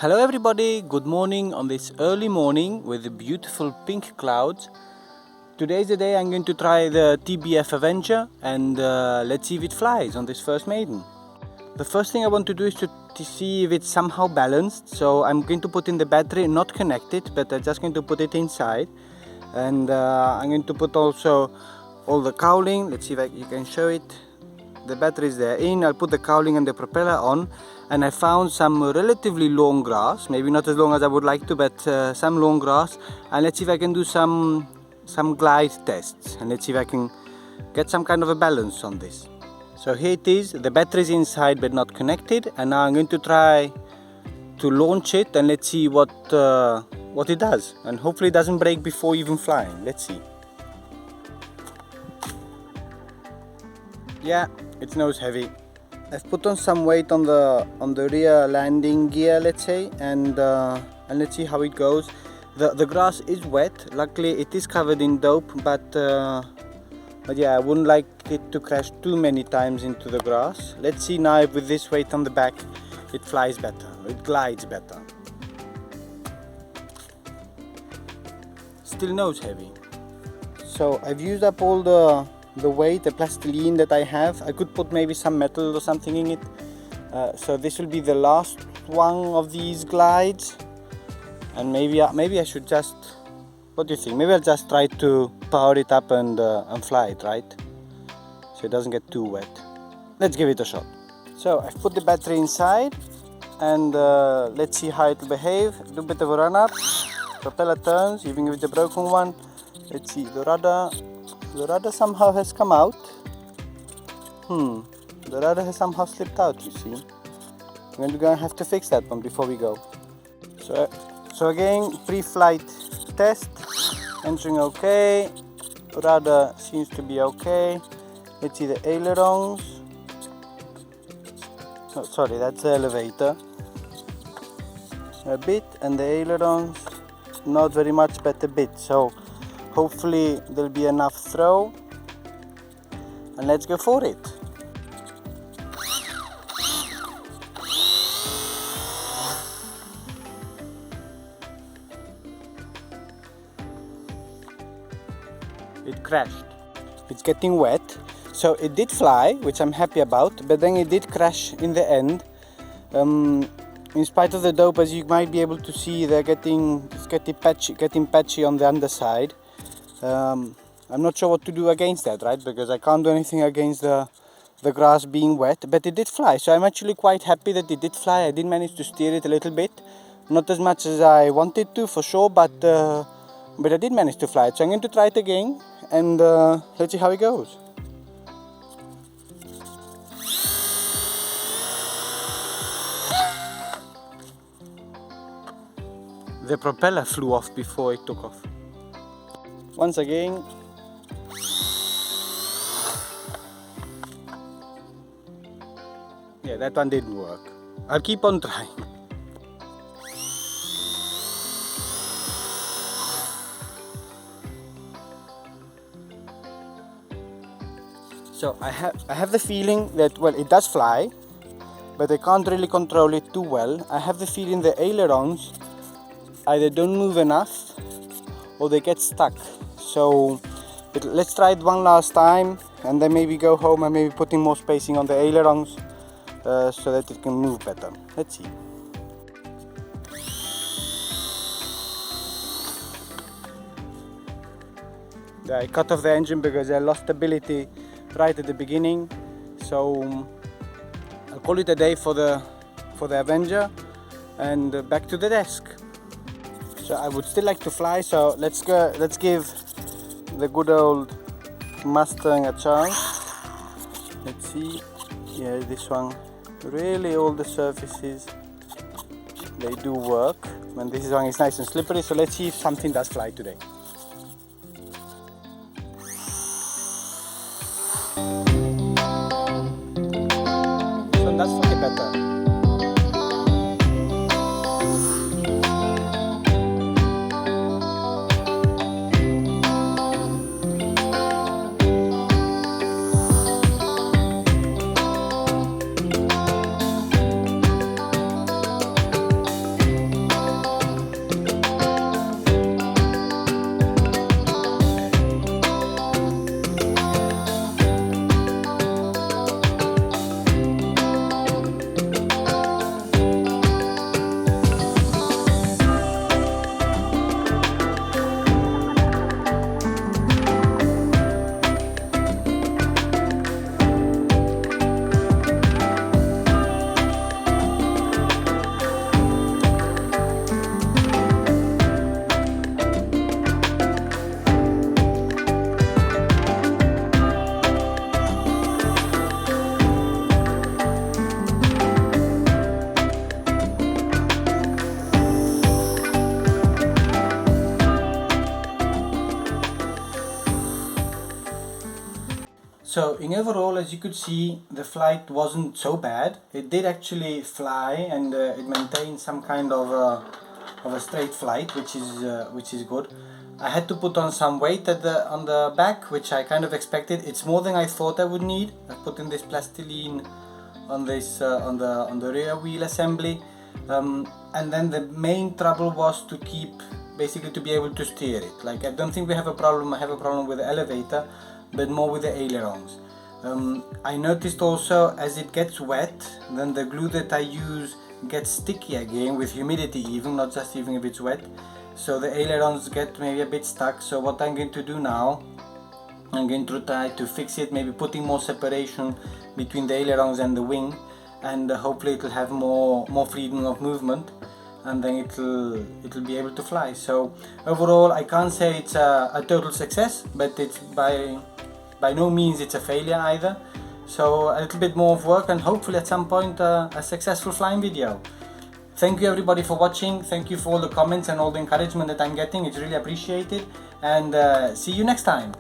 Hello everybody, good morning on this early morning with the beautiful pink clouds. Today's the day I'm going to try the TBF Avenger and let's see if it flies on this First Maiden. The first thing I want to do is to see if it's somehow balanced. So I'm going to put in the battery, not connected, but I'm just going to put it inside. And I'm going to put also all the cowling. Let's see if you can show it. The battery is there in. I'll put the cowling and the propeller on, and I found some relatively long grass, maybe not as long as I would like to, but some long grass. And let's see if I can do some glide tests, and let's see if I can get some kind of a balance on this. So here it is, the battery is inside but not connected, and now I'm going to try to launch it, and let's see what it does, and hopefully it doesn't break before even flying. Let's see. Yeah, it's nose heavy. I've put on some weight on the rear landing gear, let's say, and let's see how it goes. The grass is wet. Luckily, it is covered in dope, but yeah, I wouldn't like it to crash too many times into the grass. Let's see now if with this weight on the back, it flies better, it glides better. Still nose heavy. So I've used up all the weight, the plastiline that I have. I could put maybe some metal or something in it. So this will be the last one of these glides, and maybe I should just, what do you think? Maybe I'll just try to power it up and fly it, right? So it doesn't get too wet. Let's give it a shot. So I've put the battery inside, and let's see how it'll behave. Do a bit of a run up. Propeller turns, even with the broken one. Let's see, the rudder somehow has come out. The rudder has somehow slipped out, you see. We're going to have to fix that one before we go. So again, pre-flight test. Engine okay. Rudder seems to be okay. Let's see the ailerons. Oh, sorry, that's the elevator. A bit, and the ailerons not very much, but a bit. So hopefully there'll be enough throw, and let's go for it. It crashed. It's getting wet, so it did fly, which I'm happy about, but then it did crash in the end. In spite of the dope, as you might be able to see, it's getting patchy on the underside. I'm not sure what to do against that, right? Because I can't do anything against the grass being wet, but it did fly. So I'm actually quite happy that it did fly. I did manage to steer it a little bit, not as much as I wanted to, for sure, but I did manage to fly it. So I'm going to try it again, and let's see how it goes. The propeller flew off before it took off. Once again. Yeah, that one didn't work. I'll keep on trying. So I have the feeling that, well, it does fly, but I can't really control it too well. I have the feeling the ailerons either don't move enough or they get stuck. So let's try it one last time, and then maybe go home and maybe putting more spacing on the ailerons so that it can move better. Let's see. I cut off the engine because I lost stability right at the beginning. So I'll call it a day for the Avenger, and back to the desk. So I would still like to fly, so let's give the good old Mustang a chance. Let's see. Yeah, this one, really all the surfaces, they do work, and this one is nice and slippery. So let's see if something does fly today. So that's fly better. So in overall, as you could see, the flight wasn't so bad. It did actually fly, and it maintained some kind of a straight flight, which is good. I had to put on some weight on the back, which I kind of expected. It's more than I thought I would need. I put in this plastiline on this on the rear wheel assembly, and then the main trouble was to basically to be able to steer it. Like, I don't think we have a problem. I have a problem with the elevator, but more with the ailerons. I noticed also, as it gets wet, then the glue that I use gets sticky again with humidity, even not just even if it's wet. So the ailerons get maybe a bit stuck. So what I'm going to do now, I'm going to try to fix it, maybe putting more separation between the ailerons and the wing, and hopefully it will have more freedom of movement, and then it'll be able to fly. So overall, I can't say it's a total success, but it's by no means it's a failure either. So a little bit more of work, and hopefully at some point a successful flying video. Thank you everybody for watching. Thank you for all the comments and all the encouragement that I'm getting. It's really appreciated, and see you next time.